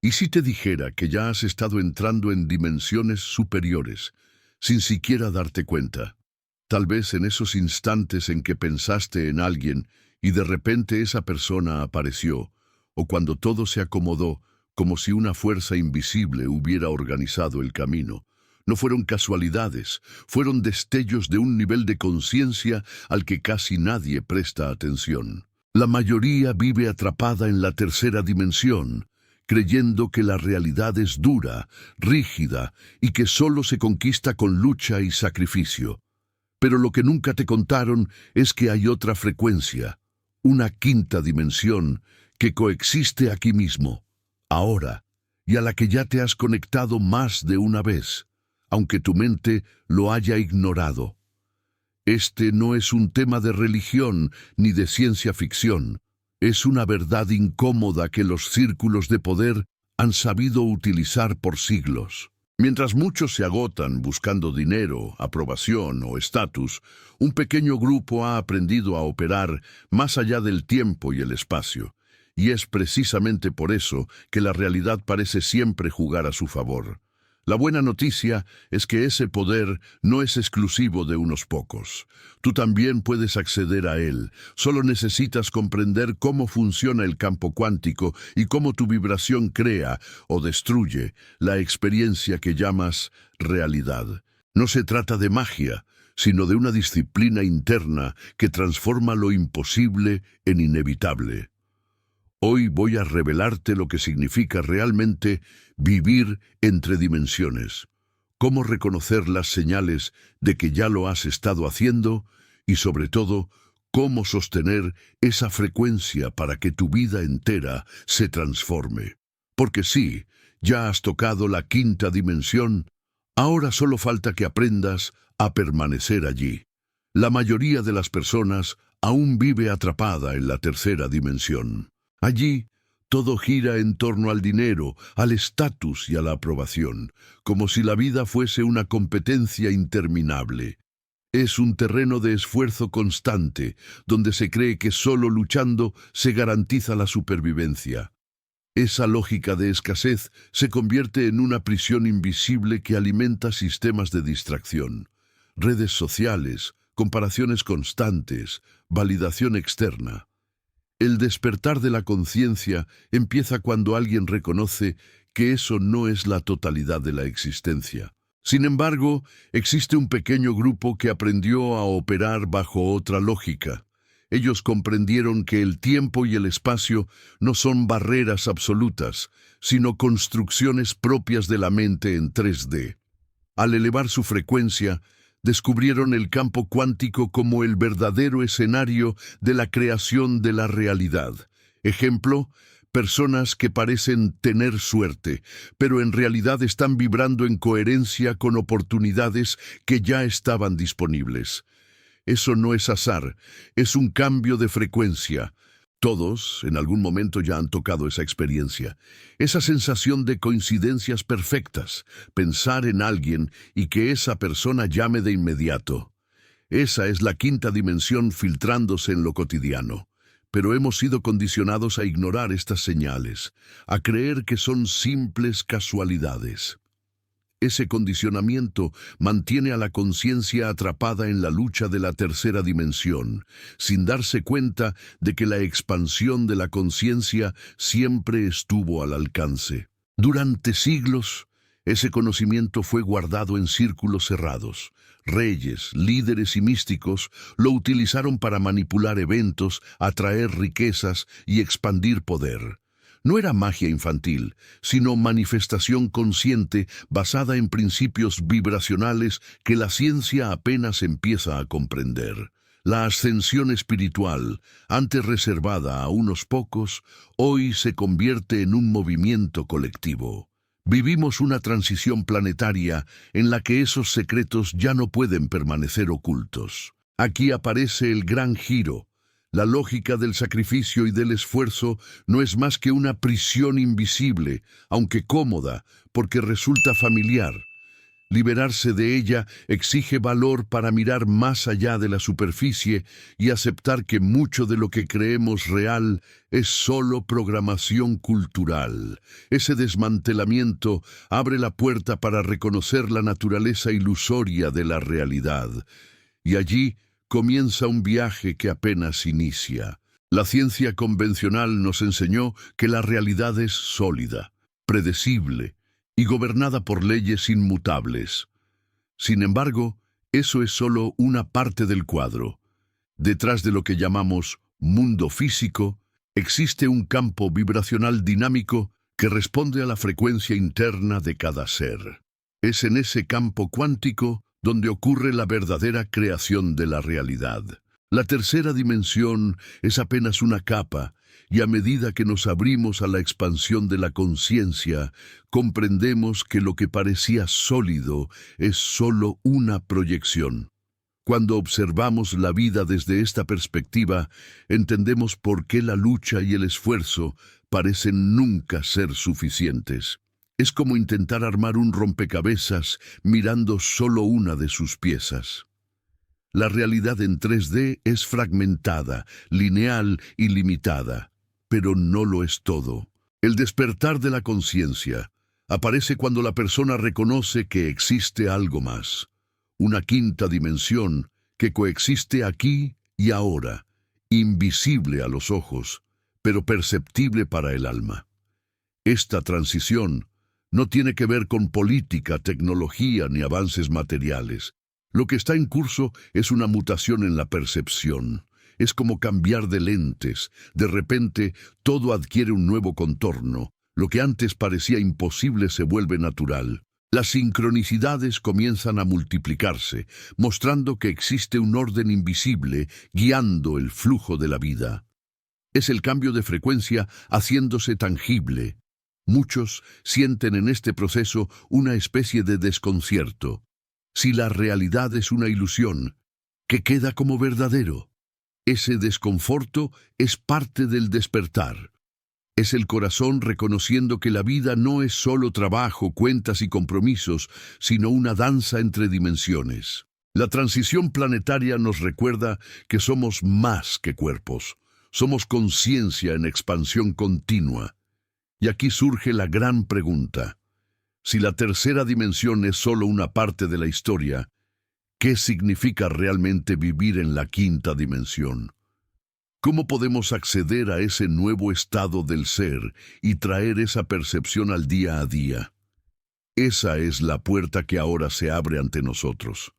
¿Y si te dijera que ya has estado entrando en dimensiones superiores, sin siquiera darte cuenta? Tal vez en esos instantes en que pensaste en alguien y de repente esa persona apareció, o cuando todo se acomodó como si una fuerza invisible hubiera organizado el camino. No fueron casualidades, fueron destellos de un nivel de conciencia al que casi nadie presta atención. La mayoría vive atrapada en la tercera dimensión, creyendo que la realidad es dura, rígida y que solo se conquista con lucha y sacrificio. Pero lo que nunca te contaron es que hay otra frecuencia, una quinta dimensión que coexiste aquí mismo, ahora, y a la que ya te has conectado más de una vez, aunque tu mente lo haya ignorado. Este no es un tema de religión ni de ciencia ficción. Es una verdad incómoda que los círculos de poder han sabido utilizar por siglos. Mientras muchos se agotan buscando dinero, aprobación o estatus, un pequeño grupo ha aprendido a operar más allá del tiempo y el espacio. Y es precisamente por eso que la realidad parece siempre jugar a su favor. La buena noticia es que ese poder no es exclusivo de unos pocos. Tú también puedes acceder a él. Solo necesitas comprender cómo funciona el campo cuántico y cómo tu vibración crea o destruye la experiencia que llamas realidad. No se trata de magia, sino de una disciplina interna que transforma lo imposible en inevitable. Hoy voy a revelarte lo que significa realmente vivir entre dimensiones, cómo reconocer las señales de que ya lo has estado haciendo y, sobre todo, cómo sostener esa frecuencia para que tu vida entera se transforme. Porque sí, ya has tocado la quinta dimensión, ahora solo falta que aprendas a permanecer allí. La mayoría de las personas aún vive atrapada en la tercera dimensión. Allí, todo gira en torno al dinero, al estatus y a la aprobación, como si la vida fuese una competencia interminable. Es un terreno de esfuerzo constante, donde se cree que solo luchando se garantiza la supervivencia. Esa lógica de escasez se convierte en una prisión invisible que alimenta sistemas de distracción, redes sociales, comparaciones constantes, validación externa. El despertar de la conciencia empieza cuando alguien reconoce que eso no es la totalidad de la existencia. Sin embargo, existe un pequeño grupo que aprendió a operar bajo otra lógica. Ellos comprendieron que el tiempo y el espacio no son barreras absolutas, sino construcciones propias de la mente en 3D. Al elevar su frecuencia, descubrieron el campo cuántico como el verdadero escenario de la creación de la realidad. Ejemplo, personas que parecen tener suerte, pero en realidad están vibrando en coherencia con oportunidades que ya estaban disponibles. Eso no es azar, es un cambio de frecuencia. Todos, en algún momento, ya han tocado esa experiencia, esa sensación de coincidencias perfectas, pensar en alguien y que esa persona llame de inmediato. Esa es la quinta dimensión filtrándose en lo cotidiano. Pero hemos sido condicionados a ignorar estas señales, a creer que son simples casualidades. Ese condicionamiento mantiene a la conciencia atrapada en la lucha de la tercera dimensión, sin darse cuenta de que la expansión de la conciencia siempre estuvo al alcance. Durante siglos, ese conocimiento fue guardado en círculos cerrados. Reyes, líderes y místicos lo utilizaron para manipular eventos, atraer riquezas y expandir poder. No era magia infantil, sino manifestación consciente basada en principios vibracionales que la ciencia apenas empieza a comprender. La ascensión espiritual, antes reservada a unos pocos, hoy se convierte en un movimiento colectivo. Vivimos una transición planetaria en la que esos secretos ya no pueden permanecer ocultos. Aquí aparece el gran giro. La lógica del sacrificio y del esfuerzo no es más que una prisión invisible, aunque cómoda, porque resulta familiar. Liberarse de ella exige valor para mirar más allá de la superficie y aceptar que mucho de lo que creemos real es solo programación cultural. Ese desmantelamiento abre la puerta para reconocer la naturaleza ilusoria de la realidad. Y allí comienza un viaje que apenas inicia. La ciencia convencional nos enseñó que la realidad es sólida, predecible y gobernada por leyes inmutables. Sin embargo, eso es solo una parte del cuadro. Detrás de lo que llamamos mundo físico, existe un campo vibracional dinámico que responde a la frecuencia interna de cada ser. Es en ese campo cuántico donde ocurre la verdadera creación de la realidad. La tercera dimensión es apenas una capa, y a medida que nos abrimos a la expansión de la conciencia, comprendemos que lo que parecía sólido es solo una proyección. Cuando observamos la vida desde esta perspectiva, entendemos por qué la lucha y el esfuerzo parecen nunca ser suficientes. Es como intentar armar un rompecabezas mirando solo una de sus piezas. La realidad en 3D es fragmentada, lineal y limitada, pero no lo es todo. El despertar de la conciencia aparece cuando la persona reconoce que existe algo más, una quinta dimensión que coexiste aquí y ahora, invisible a los ojos, pero perceptible para el alma. Esta transición no tiene que ver con política, tecnología ni avances materiales. Lo que está en curso es una mutación en la percepción. Es como cambiar de lentes. De repente, todo adquiere un nuevo contorno. Lo que antes parecía imposible se vuelve natural. Las sincronicidades comienzan a multiplicarse, mostrando que existe un orden invisible guiando el flujo de la vida. Es el cambio de frecuencia haciéndose tangible. Muchos sienten en este proceso una especie de desconcierto. Si la realidad es una ilusión, ¿qué queda como verdadero? Ese desconforto es parte del despertar. Es el corazón reconociendo que la vida no es solo trabajo, cuentas y compromisos, sino una danza entre dimensiones. La transición planetaria nos recuerda que somos más que cuerpos. Somos conciencia en expansión continua. Y aquí surge la gran pregunta. Si la tercera dimensión es solo una parte de la historia, ¿qué significa realmente vivir en la quinta dimensión? ¿Cómo podemos acceder a ese nuevo estado del ser y traer esa percepción al día a día? Esa es la puerta que ahora se abre ante nosotros.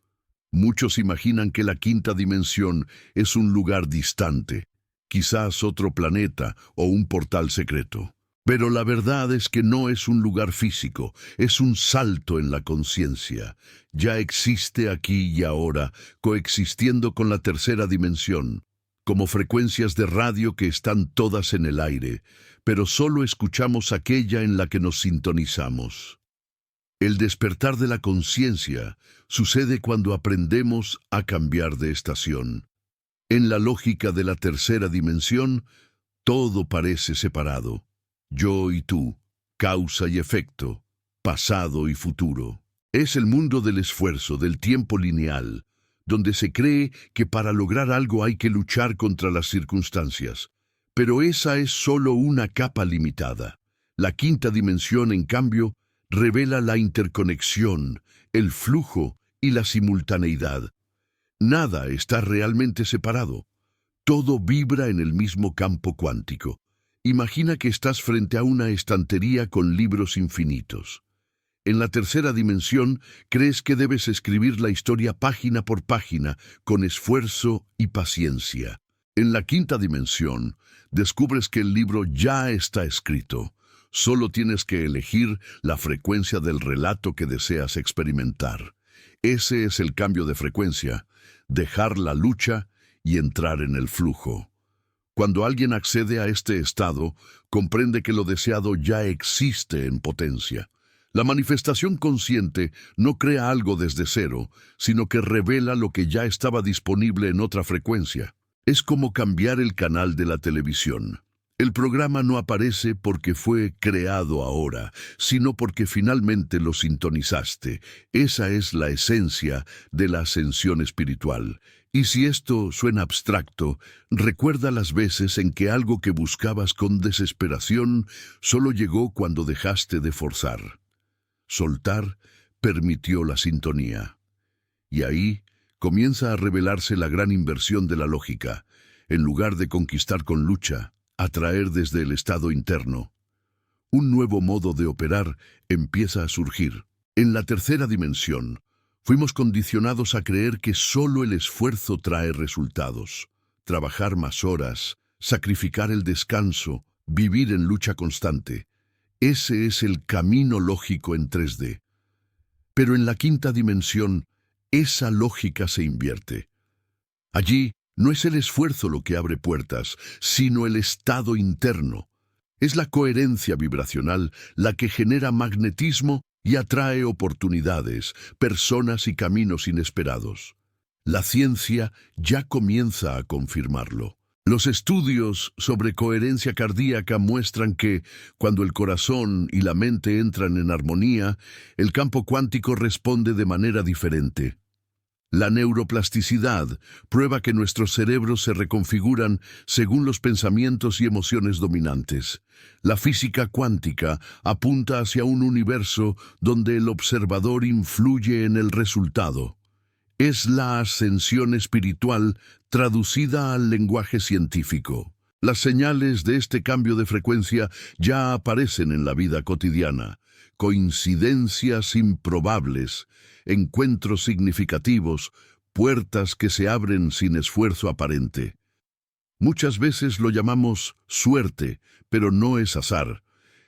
Muchos imaginan que la quinta dimensión es un lugar distante, quizás otro planeta o un portal secreto. Pero la verdad es que no es un lugar físico, es un salto en la conciencia. Ya existe aquí y ahora, coexistiendo con la tercera dimensión, como frecuencias de radio que están todas en el aire, pero solo escuchamos aquella en la que nos sintonizamos. El despertar de la conciencia sucede cuando aprendemos a cambiar de estación. En la lógica de la tercera dimensión, todo parece separado. Yo y tú, causa y efecto, pasado y futuro. Es el mundo del esfuerzo, del tiempo lineal, donde se cree que para lograr algo hay que luchar contra las circunstancias. Pero esa es solo una capa limitada. La quinta dimensión, en cambio, revela la interconexión, el flujo y la simultaneidad. Nada está realmente separado. Todo vibra en el mismo campo cuántico. Imagina que estás frente a una estantería con libros infinitos. En la tercera dimensión, crees que debes escribir la historia página por página, con esfuerzo y paciencia. En la quinta dimensión, descubres que el libro ya está escrito. Solo tienes que elegir la frecuencia del relato que deseas experimentar. Ese es el cambio de frecuencia, dejar la lucha y entrar en el flujo. Cuando alguien accede a este estado, comprende que lo deseado ya existe en potencia. La manifestación consciente no crea algo desde cero, sino que revela lo que ya estaba disponible en otra frecuencia. Es como cambiar el canal de la televisión. El programa no aparece porque fue creado ahora, sino porque finalmente lo sintonizaste. Esa es la esencia de la ascensión espiritual. Y si esto suena abstracto, recuerda las veces en que algo que buscabas con desesperación solo llegó cuando dejaste de forzar. Soltar permitió la sintonía. Y ahí comienza a revelarse la gran inversión de la lógica. En lugar de conquistar con lucha, atraer desde el estado interno. Un nuevo modo de operar empieza a surgir. En la tercera dimensión, fuimos condicionados a creer que solo el esfuerzo trae resultados. Trabajar más horas, sacrificar el descanso, vivir en lucha constante. Ese es el camino lógico en 3D. Pero en la quinta dimensión, esa lógica se invierte. Allí, no es el esfuerzo lo que abre puertas, sino el estado interno. Es la coherencia vibracional la que genera magnetismo y atrae oportunidades, personas y caminos inesperados. La ciencia ya comienza a confirmarlo. Los estudios sobre coherencia cardíaca muestran que, cuando el corazón y la mente entran en armonía, el campo cuántico responde de manera diferente. La neuroplasticidad prueba que nuestros cerebros se reconfiguran según los pensamientos y emociones dominantes. La física cuántica apunta hacia un universo donde el observador influye en el resultado. Es la ascensión espiritual traducida al lenguaje científico. Las señales de este cambio de frecuencia ya aparecen en la vida cotidiana. Coincidencias improbables, encuentros significativos, puertas que se abren sin esfuerzo aparente. Muchas veces lo llamamos suerte, pero no es azar.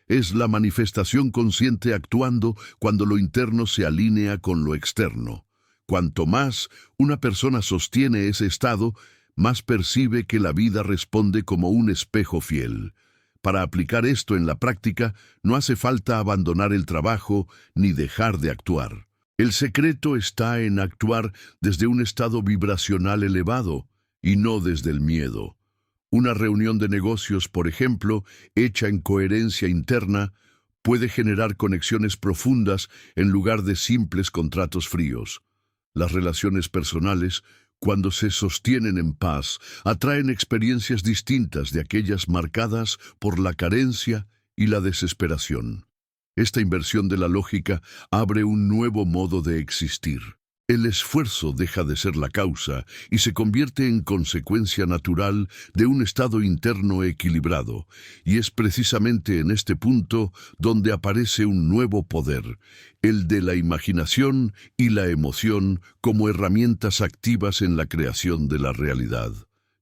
Es la manifestación consciente actuando cuando lo interno se alinea con lo externo. Cuanto más una persona sostiene ese estado, más percibe que la vida responde como un espejo fiel. Para aplicar esto en la práctica, no hace falta abandonar el trabajo ni dejar de actuar. El secreto está en actuar desde un estado vibracional elevado y no desde el miedo. Una reunión de negocios, por ejemplo, hecha en coherencia interna, puede generar conexiones profundas en lugar de simples contratos fríos. Las relaciones personales, cuando se sostienen en paz, atraen experiencias distintas de aquellas marcadas por la carencia y la desesperación. Esta inversión de la lógica abre un nuevo modo de existir. El esfuerzo deja de ser la causa y se convierte en consecuencia natural de un estado interno equilibrado, y es precisamente en este punto donde aparece un nuevo poder, el de la imaginación y la emoción como herramientas activas en la creación de la realidad.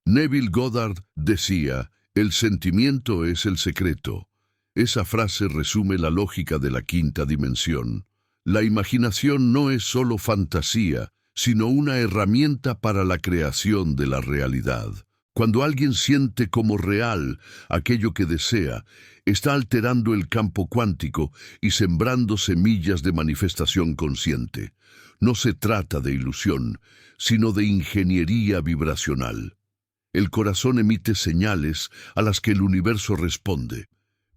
Neville Goddard decía, «El sentimiento es el secreto». Esa frase resume la lógica de la quinta dimensión. La imaginación no es solo fantasía, sino una herramienta para la creación de la realidad. Cuando alguien siente como real aquello que desea, está alterando el campo cuántico y sembrando semillas de manifestación consciente. No se trata de ilusión, sino de ingeniería vibracional. El corazón emite señales a las que el universo responde.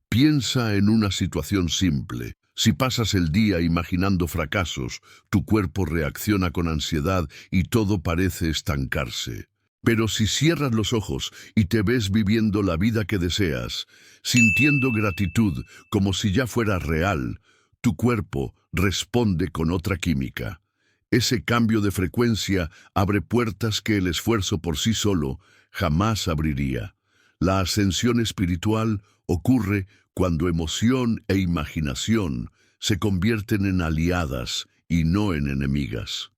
Piensa en una situación simple. Si pasas el día imaginando fracasos, tu cuerpo reacciona con ansiedad y todo parece estancarse. Pero si cierras los ojos y te ves viviendo la vida que deseas, sintiendo gratitud como si ya fuera real, tu cuerpo responde con otra química. Ese cambio de frecuencia abre puertas que el esfuerzo por sí solo jamás abriría. La ascensión espiritual ocurre cuando emoción e imaginación se convierten en aliadas y no en enemigas.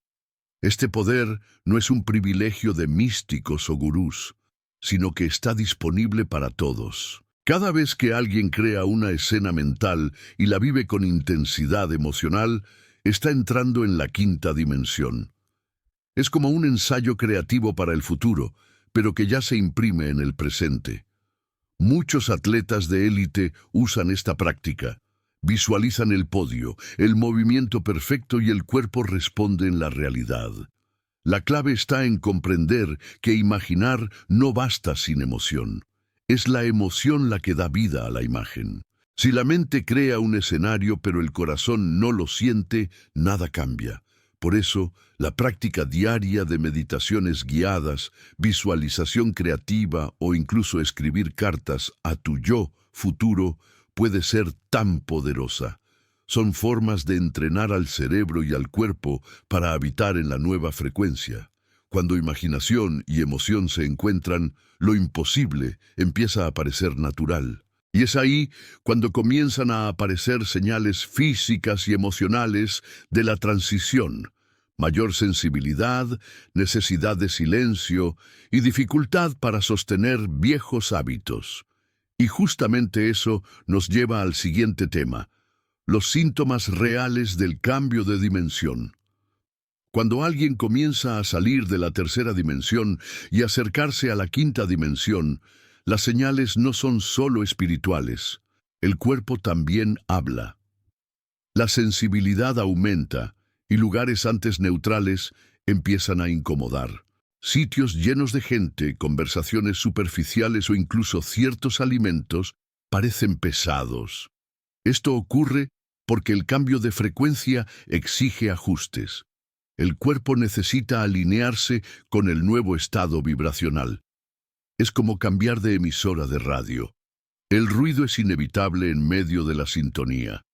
Este poder no es un privilegio de místicos o gurús, sino que está disponible para todos. Cada vez que alguien crea una escena mental y la vive con intensidad emocional, está entrando en la quinta dimensión. Es como un ensayo creativo para el futuro, pero que ya se imprime en el presente. Muchos atletas de élite usan esta práctica. Visualizan el podio, el movimiento perfecto y el cuerpo responde en la realidad. La clave está en comprender que imaginar no basta sin emoción. Es la emoción la que da vida a la imagen. Si la mente crea un escenario pero el corazón no lo siente, nada cambia. Por eso, la práctica diaria de meditaciones guiadas, visualización creativa o incluso escribir cartas a tu yo futuro puede ser tan poderosa. Son formas de entrenar al cerebro y al cuerpo para habitar en la nueva frecuencia. Cuando imaginación y emoción se encuentran, lo imposible empieza a parecer natural. Y es ahí cuando comienzan a aparecer señales físicas y emocionales de la transición. Mayor sensibilidad, necesidad de silencio y dificultad para sostener viejos hábitos. Y justamente eso nos lleva al siguiente tema: los síntomas reales del cambio de dimensión. Cuando alguien comienza a salir de la tercera dimensión y acercarse a la quinta dimensión, las señales no son solo espirituales. El cuerpo también habla. La sensibilidad aumenta y lugares antes neutrales empiezan a incomodar. Sitios llenos de gente, conversaciones superficiales o incluso ciertos alimentos parecen pesados. Esto ocurre porque el cambio de frecuencia exige ajustes. El cuerpo necesita alinearse con el nuevo estado vibracional. Es como cambiar de emisora de radio. El ruido es inevitable en medio de la sintonía.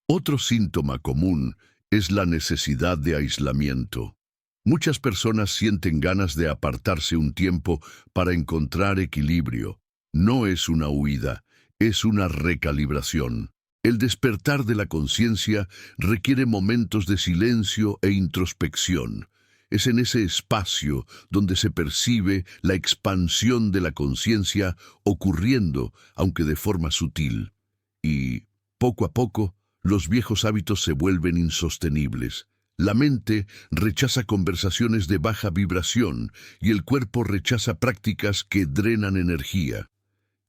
Otro síntoma común es la necesidad de aislamiento. Muchas personas sienten ganas de apartarse un tiempo para encontrar equilibrio. No es una huida, es una recalibración. El despertar de la conciencia requiere momentos de silencio e introspección. Es en ese espacio donde se percibe la expansión de la conciencia ocurriendo, aunque de forma sutil. Y, poco a poco, los viejos hábitos se vuelven insostenibles. La mente rechaza conversaciones de baja vibración y el cuerpo rechaza prácticas que drenan energía.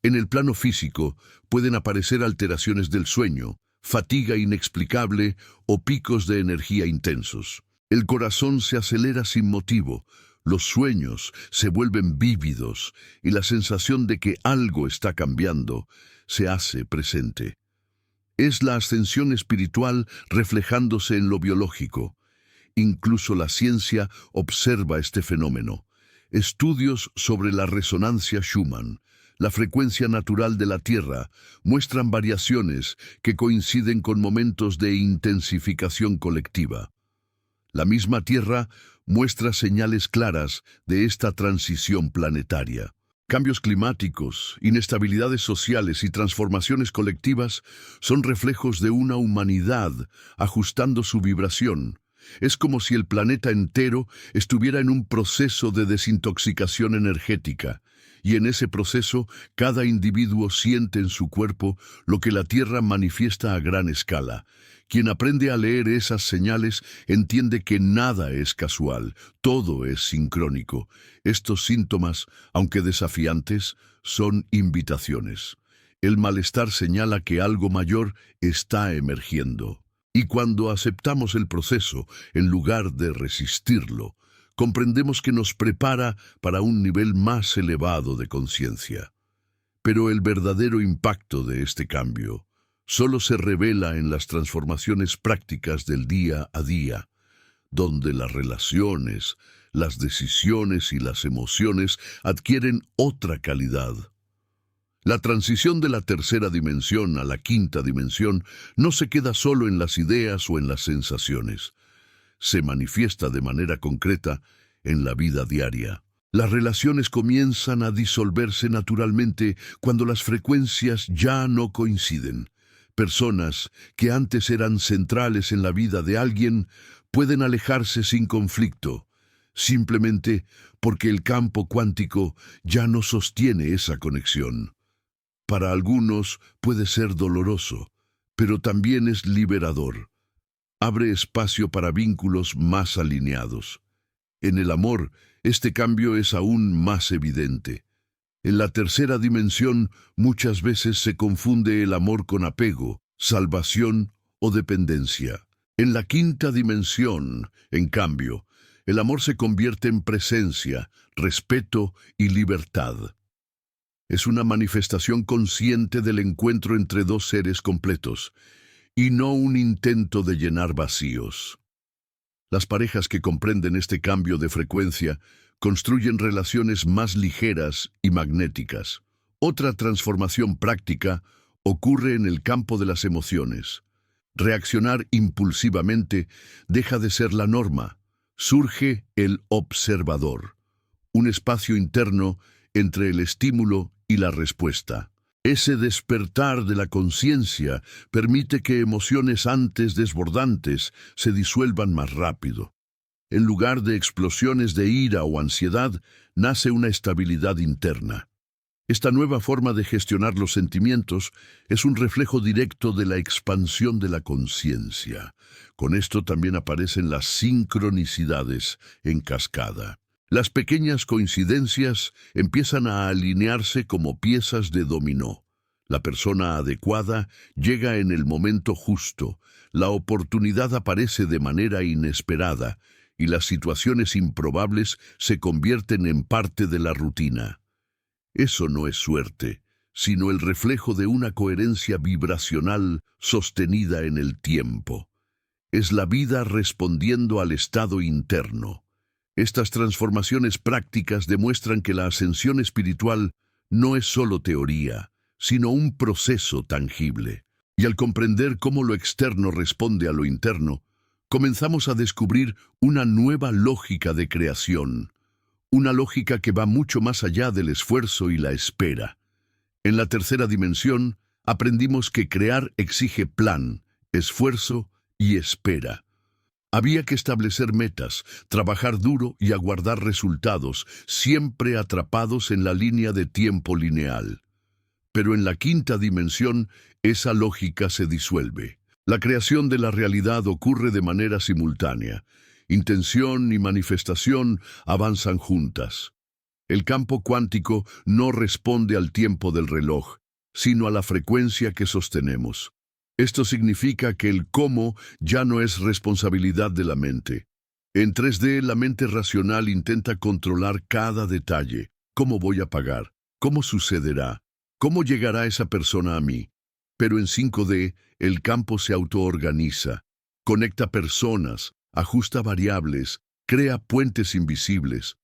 En el plano físico pueden aparecer alteraciones del sueño, fatiga inexplicable o picos de energía intensos. El corazón se acelera sin motivo, los sueños se vuelven vívidos y la sensación de que algo está cambiando se hace presente. Es la ascensión espiritual reflejándose en lo biológico. Incluso la ciencia observa este fenómeno. Estudios sobre la resonancia Schumann, la frecuencia natural de la Tierra, muestran variaciones que coinciden con momentos de intensificación colectiva. La misma Tierra muestra señales claras de esta transición planetaria. Cambios climáticos, inestabilidades sociales y transformaciones colectivas son reflejos de una humanidad ajustando su vibración. Es como si el planeta entero estuviera en un proceso de desintoxicación energética, y en ese proceso cada individuo siente en su cuerpo lo que la Tierra manifiesta a gran escala. Quien aprende a leer esas señales entiende que nada es casual, todo es sincrónico. Estos síntomas, aunque desafiantes, son invitaciones. El malestar señala que algo mayor está emergiendo. Y cuando aceptamos el proceso, en lugar de resistirlo, comprendemos que nos prepara para un nivel más elevado de conciencia. Pero el verdadero impacto de este cambio solo se revela en las transformaciones prácticas del día a día, donde las relaciones, las decisiones y las emociones adquieren otra calidad. La transición de la tercera dimensión a la quinta dimensión no se queda solo en las ideas o en las sensaciones. Se manifiesta de manera concreta en la vida diaria. Las relaciones comienzan a disolverse naturalmente cuando las frecuencias ya no coinciden. Personas que antes eran centrales en la vida de alguien pueden alejarse sin conflicto, simplemente porque el campo cuántico ya no sostiene esa conexión. Para algunos puede ser doloroso, pero también es liberador. Abre espacio para vínculos más alineados. En el amor, este cambio es aún más evidente. En la tercera dimensión, muchas veces se confunde el amor con apego, salvación o dependencia. En la quinta dimensión, en cambio, el amor se convierte en presencia, respeto y libertad. Es una manifestación consciente del encuentro entre dos seres completos, y no un intento de llenar vacíos. Las parejas que comprenden este cambio de frecuencia construyen relaciones más ligeras y magnéticas. Otra transformación práctica ocurre en el campo de las emociones. Reaccionar impulsivamente deja de ser la norma. Surge el observador, un espacio interno entre el estímulo y la respuesta. Ese despertar de la conciencia permite que emociones antes desbordantes se disuelvan más rápido. En lugar de explosiones de ira o ansiedad, nace una estabilidad interna. Esta nueva forma de gestionar los sentimientos es un reflejo directo de la expansión de la conciencia. Con esto también aparecen las sincronicidades en cascada. Las pequeñas coincidencias empiezan a alinearse como piezas de dominó. La persona adecuada llega en el momento justo, la oportunidad aparece de manera inesperada y las situaciones improbables se convierten en parte de la rutina. Eso no es suerte, sino el reflejo de una coherencia vibracional sostenida en el tiempo. Es la vida respondiendo al estado interno. Estas transformaciones prácticas demuestran que la ascensión espiritual no es solo teoría, sino un proceso tangible. Y al comprender cómo lo externo responde a lo interno, comenzamos a descubrir una nueva lógica de creación, una lógica que va mucho más allá del esfuerzo y la espera. En la tercera dimensión, aprendimos que crear exige plan, esfuerzo y espera. Había que establecer metas, trabajar duro y aguardar resultados, siempre atrapados en la línea de tiempo lineal. Pero en la quinta dimensión, esa lógica se disuelve. La creación de la realidad ocurre de manera simultánea. Intención y manifestación avanzan juntas. El campo cuántico no responde al tiempo del reloj, sino a la frecuencia que sostenemos. Esto significa que el cómo ya no es responsabilidad de la mente. En 3D, la mente racional intenta controlar cada detalle. ¿Cómo voy a pagar? ¿Cómo sucederá? ¿Cómo llegará esa persona a mí? Pero en 5D, el campo se autoorganiza, conecta personas, ajusta variables, crea puentes invisibles.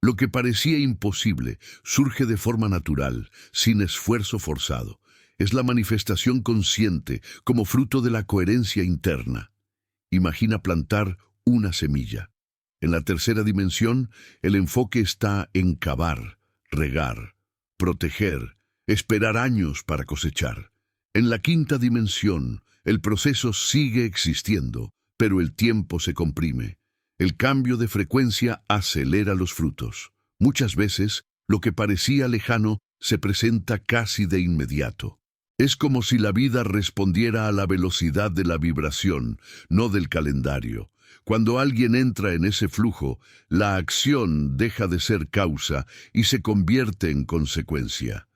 Lo que parecía imposible surge de forma natural, sin esfuerzo forzado. Es la manifestación consciente, como fruto de la coherencia interna. Imagina plantar una semilla. En la tercera dimensión, el enfoque está en cavar, regar, proteger, esperar años para cosechar. En la quinta dimensión, el proceso sigue existiendo, pero el tiempo se comprime. El cambio de frecuencia acelera los frutos. Muchas veces, lo que parecía lejano se presenta casi de inmediato. Es como si la vida respondiera a la velocidad de la vibración, no del calendario. Cuando alguien entra en ese flujo, la acción deja de ser causa y se convierte en consecuencia.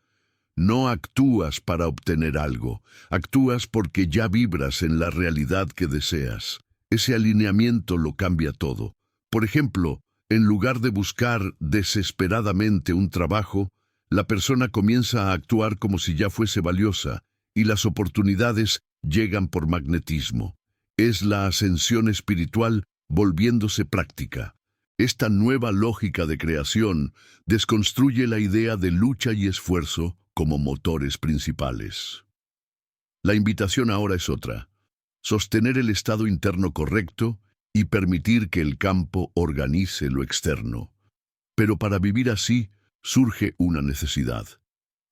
No actúas para obtener algo, actúas porque ya vibras en la realidad que deseas. Ese alineamiento lo cambia todo. Por ejemplo, en lugar de buscar desesperadamente un trabajo, la persona comienza a actuar como si ya fuese valiosa, y las oportunidades llegan por magnetismo. Es la ascensión espiritual volviéndose práctica. Esta nueva lógica de creación desconstruye la idea de lucha y esfuerzo como motores principales. La invitación ahora es otra: sostener el estado interno correcto y permitir que el campo organice lo externo. Pero para vivir así, surge una necesidad: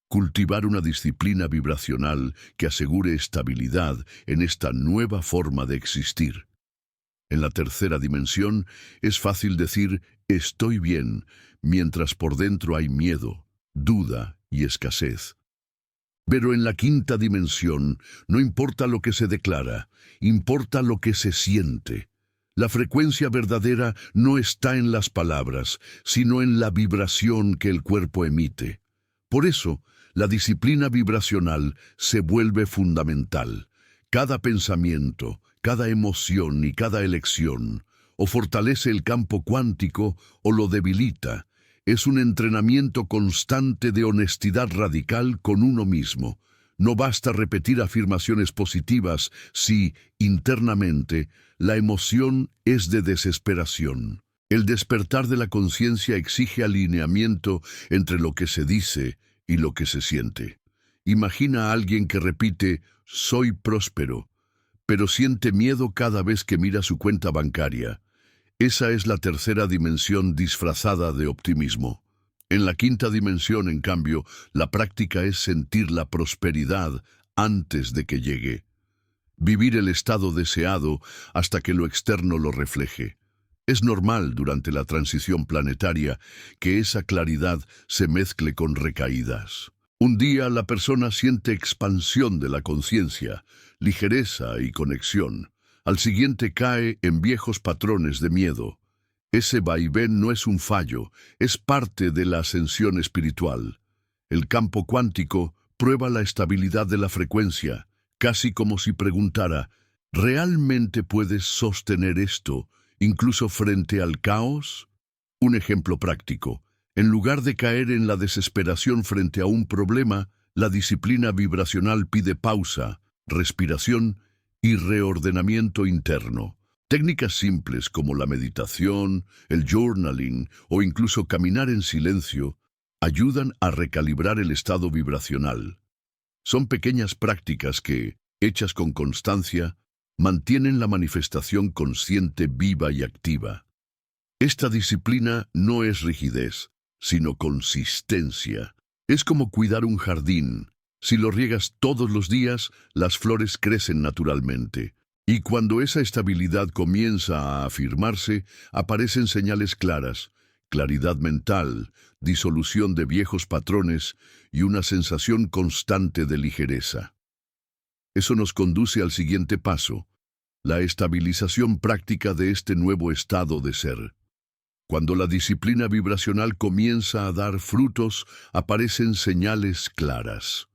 cultivar una disciplina vibracional que asegure estabilidad en esta nueva forma de existir. En la tercera dimensión es fácil decir «estoy bien», mientras por dentro hay miedo, duda y escasez. Pero en la quinta dimensión no importa lo que se declara, importa lo que se siente. La frecuencia verdadera no está en las palabras, sino en la vibración que el cuerpo emite. Por eso, la disciplina vibracional se vuelve fundamental. Cada pensamiento, cada emoción y cada elección o fortalece el campo cuántico o lo debilita. es un entrenamiento constante de honestidad radical con uno mismo. No basta repetir afirmaciones positivas si, internamente, la emoción es de desesperación. El despertar de la conciencia exige alineamiento entre lo que se dice y lo que se siente. Imagina a alguien que repite, soy próspero, pero siente miedo cada vez que mira su cuenta bancaria. Esa es la tercera dimensión disfrazada de optimismo. En la quinta dimensión, en cambio, la práctica es sentir la prosperidad antes de que llegue. Vivir el estado deseado hasta que lo externo lo refleje. Es normal durante la transición planetaria que esa claridad se mezcle con recaídas. Un día la persona siente expansión de la conciencia, ligereza y conexión. Al siguiente cae en viejos patrones de miedo. Ese vaivén no es un fallo, es parte de la ascensión espiritual. El campo cuántico prueba la estabilidad de la frecuencia, casi como si preguntara, ¿realmente puedes sostener esto, incluso frente al caos? Un ejemplo práctico. En lugar de caer en la desesperación frente a un problema, la disciplina vibracional pide pausa, respiración y reordenamiento interno. Técnicas simples como la meditación, el journaling o incluso caminar en silencio ayudan a recalibrar el estado vibracional. Son pequeñas prácticas que, hechas con constancia, mantienen la manifestación consciente viva y activa. Esta disciplina no es rigidez, sino consistencia. Es como cuidar un jardín. Si lo riegas todos los días, las flores crecen naturalmente. Y cuando esa estabilidad comienza a afirmarse, aparecen señales claras, claridad mental, disolución de viejos patrones y una sensación constante de ligereza. Eso nos conduce al siguiente paso, la estabilización práctica de este nuevo estado de ser. Cuando la disciplina vibracional comienza a dar frutos, aparecen señales claras.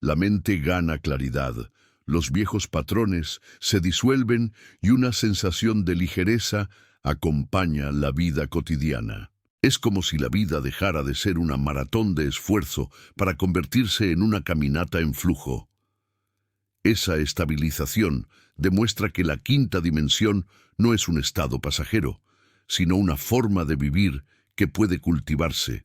La mente gana claridad, los viejos patrones se disuelven y una sensación de ligereza acompaña la vida cotidiana. Es como si la vida dejara de ser una maratón de esfuerzo para convertirse en una caminata en flujo. Esa estabilización demuestra que la quinta dimensión no es un estado pasajero, sino una forma de vivir que puede cultivarse.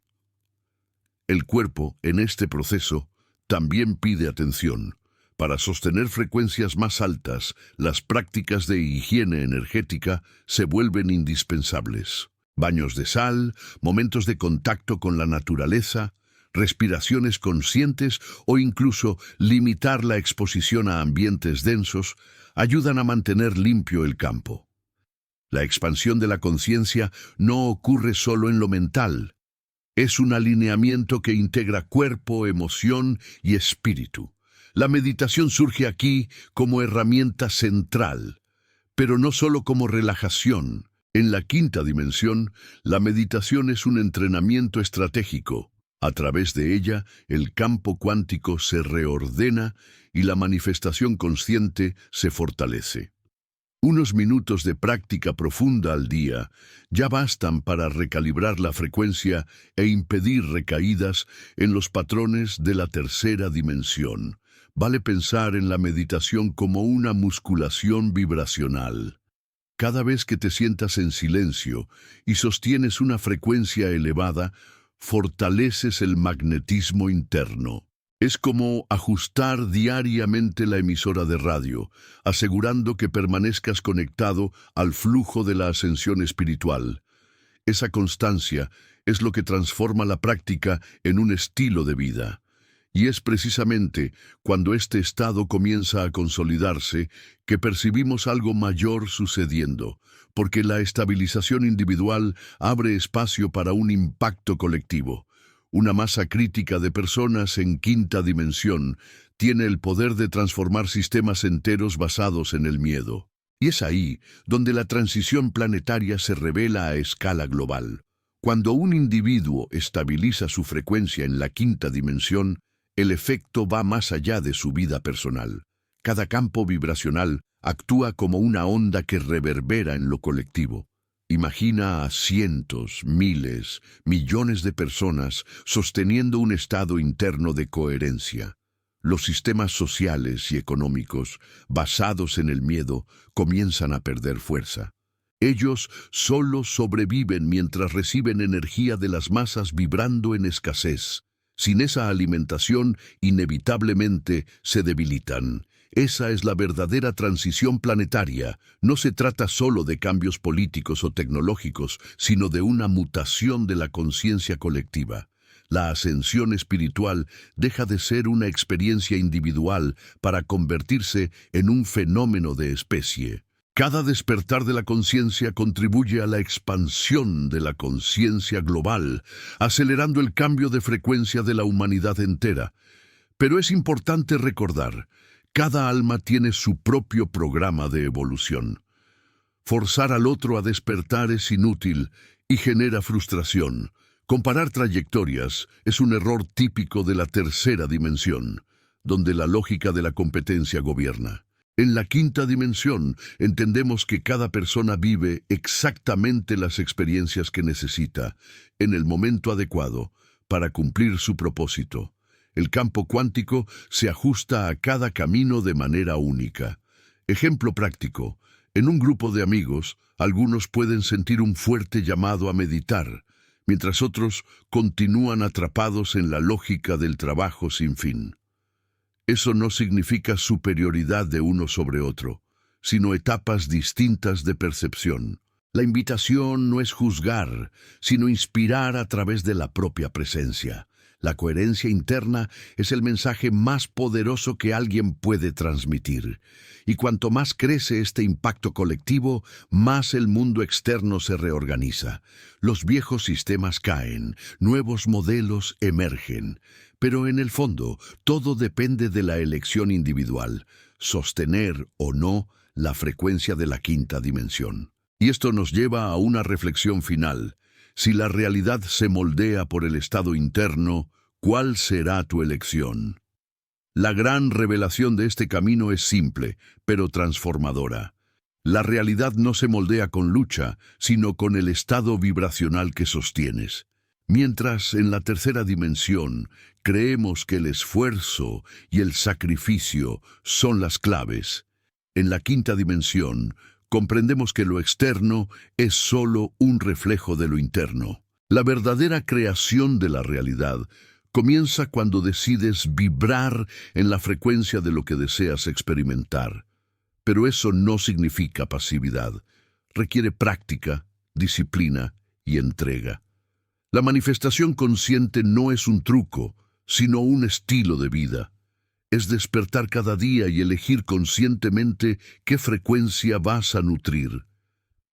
El cuerpo, en este proceso, también pide atención. Para sostener frecuencias más altas, las prácticas de higiene energética se vuelven indispensables. Baños de sal, momentos de contacto con la naturaleza, respiraciones conscientes o incluso limitar la exposición a ambientes densos ayudan a mantener limpio el campo. La expansión de la conciencia no ocurre solo en lo mental. Es un alineamiento que integra cuerpo, emoción y espíritu. La meditación surge aquí como herramienta central, pero no solo como relajación. En la quinta dimensión, la meditación es un entrenamiento estratégico. A través de ella, el campo cuántico se reordena y la manifestación consciente se fortalece. Unos minutos de práctica profunda al día ya bastan para recalibrar la frecuencia e impedir recaídas en los patrones de la tercera dimensión. Vale pensar en la meditación como una musculación vibracional. Cada vez que te sientas en silencio y sostienes una frecuencia elevada, fortaleces el magnetismo interno. Es como ajustar diariamente la emisora de radio, asegurando que permanezcas conectado al flujo de la ascensión espiritual. Esa constancia es lo que transforma la práctica en un estilo de vida. Y es precisamente cuando este estado comienza a consolidarse que percibimos algo mayor sucediendo, porque la estabilización individual abre espacio para un impacto colectivo. Una masa crítica de personas en quinta dimensión tiene el poder de transformar sistemas enteros basados en el miedo. Y es ahí donde la transición planetaria se revela a escala global. Cuando un individuo estabiliza su frecuencia en la quinta dimensión, el efecto va más allá de su vida personal. Cada campo vibracional actúa como una onda que reverbera en lo colectivo. Imagina a cientos, miles, millones de personas sosteniendo un estado interno de coherencia. Los sistemas sociales y económicos, basados en el miedo, comienzan a perder fuerza. Ellos solo sobreviven mientras reciben energía de las masas vibrando en escasez. Sin esa alimentación, inevitablemente se debilitan. Esa es la verdadera transición planetaria. No se trata solo de cambios políticos o tecnológicos, sino de una mutación de la conciencia colectiva. La ascensión espiritual deja de ser una experiencia individual para convertirse en un fenómeno de especie. Cada despertar de la conciencia contribuye a la expansión de la conciencia global, acelerando el cambio de frecuencia de la humanidad entera. Pero es importante recordar, cada alma tiene su propio programa de evolución. Forzar al otro a despertar es inútil y genera frustración. Comparar trayectorias es un error típico de la tercera dimensión, donde la lógica de la competencia gobierna. En la quinta dimensión, entendemos que cada persona vive exactamente las experiencias que necesita, en el momento adecuado, para cumplir su propósito. El campo cuántico se ajusta a cada camino de manera única. Ejemplo práctico. En un grupo de amigos, algunos pueden sentir un fuerte llamado a meditar, mientras otros continúan atrapados en la lógica del trabajo sin fin. Eso no significa superioridad de uno sobre otro, sino etapas distintas de percepción. La invitación no es juzgar, sino inspirar a través de la propia presencia. La coherencia interna es el mensaje más poderoso que alguien puede transmitir. Y cuanto más crece este impacto colectivo, más el mundo externo se reorganiza. Los viejos sistemas caen, nuevos modelos emergen. Pero en el fondo, todo depende de la elección individual, sostener o no la frecuencia de la quinta dimensión. Y esto nos lleva a una reflexión final. Si la realidad se moldea por el estado interno, ¿cuál será tu elección? La gran revelación de este camino es simple, pero transformadora. La realidad no se moldea con lucha, sino con el estado vibracional que sostienes. Mientras en la tercera dimensión creemos que el esfuerzo y el sacrificio son las claves, en la quinta dimensión comprendemos que lo externo es solo un reflejo de lo interno. La verdadera creación de la realidad comienza cuando decides vibrar en la frecuencia de lo que deseas experimentar. Pero eso no significa pasividad. Requiere práctica, disciplina y entrega. La manifestación consciente no es un truco, sino un estilo de vida. Es despertar cada día y elegir conscientemente qué frecuencia vas a nutrir.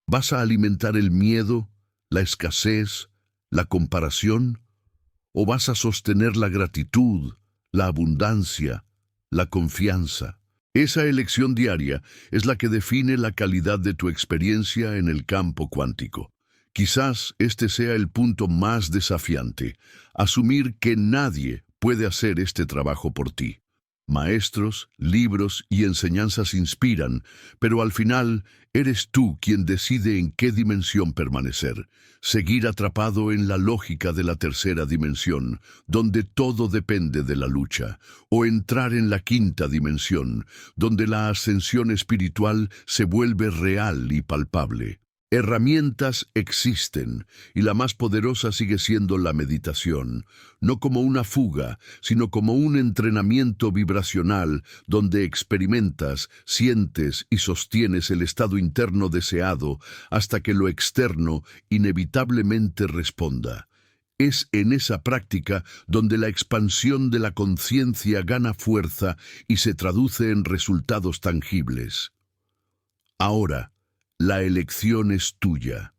¿Vas a alimentar el miedo, la escasez, la comparación? ¿O vas a sostener la gratitud, la abundancia, la confianza? Esa elección diaria es la que define la calidad de tu experiencia en el campo cuántico. Quizás este sea el punto más desafiante, asumir que nadie puede hacer este trabajo por ti. Maestros, libros y enseñanzas inspiran, pero al final eres tú quien decide en qué dimensión permanecer. Seguir atrapado en la lógica de la tercera dimensión, donde todo depende de la lucha, o entrar en la quinta dimensión, donde la ascensión espiritual se vuelve real y palpable. Herramientas existen, y la más poderosa sigue siendo la meditación, no como una fuga, sino como un entrenamiento vibracional donde experimentas, sientes y sostienes el estado interno deseado hasta que lo externo inevitablemente responda. Es en esa práctica donde la expansión de la conciencia gana fuerza y se traduce en resultados tangibles. Ahora, la elección es tuya.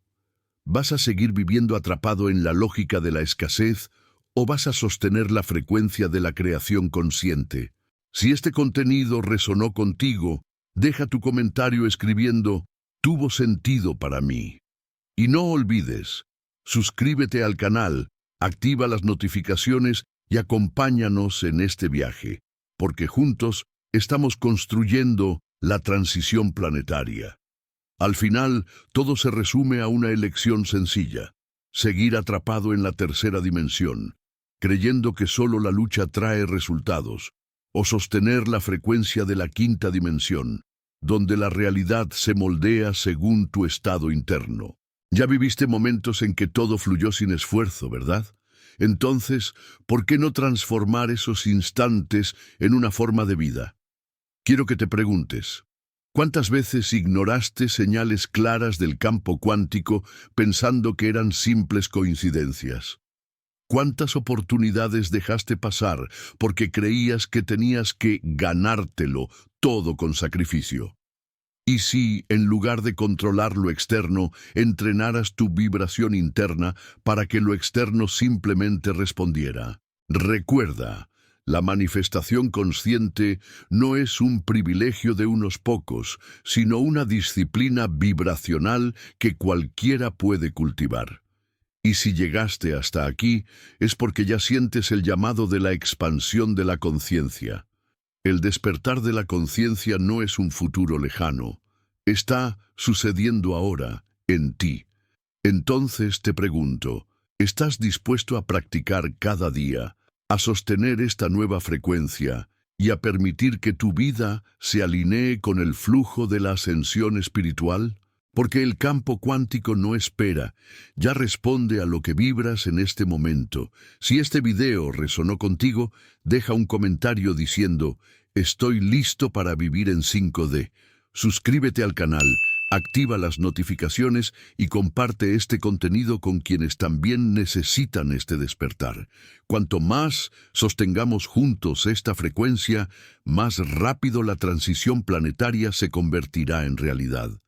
¿Vas a seguir viviendo atrapado en la lógica de la escasez o vas a sostener la frecuencia de la creación consciente? Si este contenido resonó contigo, deja tu comentario escribiendo «Tuvo sentido para mí». Y no olvides, suscríbete al canal, activa las notificaciones y acompáñanos en este viaje, porque juntos estamos construyendo la transición planetaria. Al final, todo se resume a una elección sencilla: seguir atrapado en la tercera dimensión, creyendo que solo la lucha trae resultados, o sostener la frecuencia de la quinta dimensión, donde la realidad se moldea según tu estado interno. Ya viviste momentos en que todo fluyó sin esfuerzo, ¿verdad? Entonces, ¿por qué no transformar esos instantes en una forma de vida? Quiero que te preguntes: ¿cuántas veces ignoraste señales claras del campo cuántico pensando que eran simples coincidencias? ¿Cuántas oportunidades dejaste pasar porque creías que tenías que ganártelo todo con sacrificio? ¿Y si, en lugar de controlar lo externo, entrenaras tu vibración interna para que lo externo simplemente respondiera? Recuerda, la manifestación consciente no es un privilegio de unos pocos, sino una disciplina vibracional que cualquiera puede cultivar. Y si llegaste hasta aquí, es porque ya sientes el llamado de la expansión de la conciencia. El despertar de la conciencia no es un futuro lejano. Está sucediendo ahora, en ti. Entonces te pregunto: ¿estás dispuesto a practicar cada día, a sostener esta nueva frecuencia y a permitir que tu vida se alinee con el flujo de la ascensión espiritual? Porque el campo cuántico no espera, ya responde a lo que vibras en este momento. Si este video resonó contigo, deja un comentario diciendo: estoy listo para vivir en 5D. Suscríbete al canal, activa las notificaciones y comparte este contenido con quienes también necesitan este despertar. Cuanto más sostengamos juntos esta frecuencia, más rápido la transición planetaria se convertirá en realidad.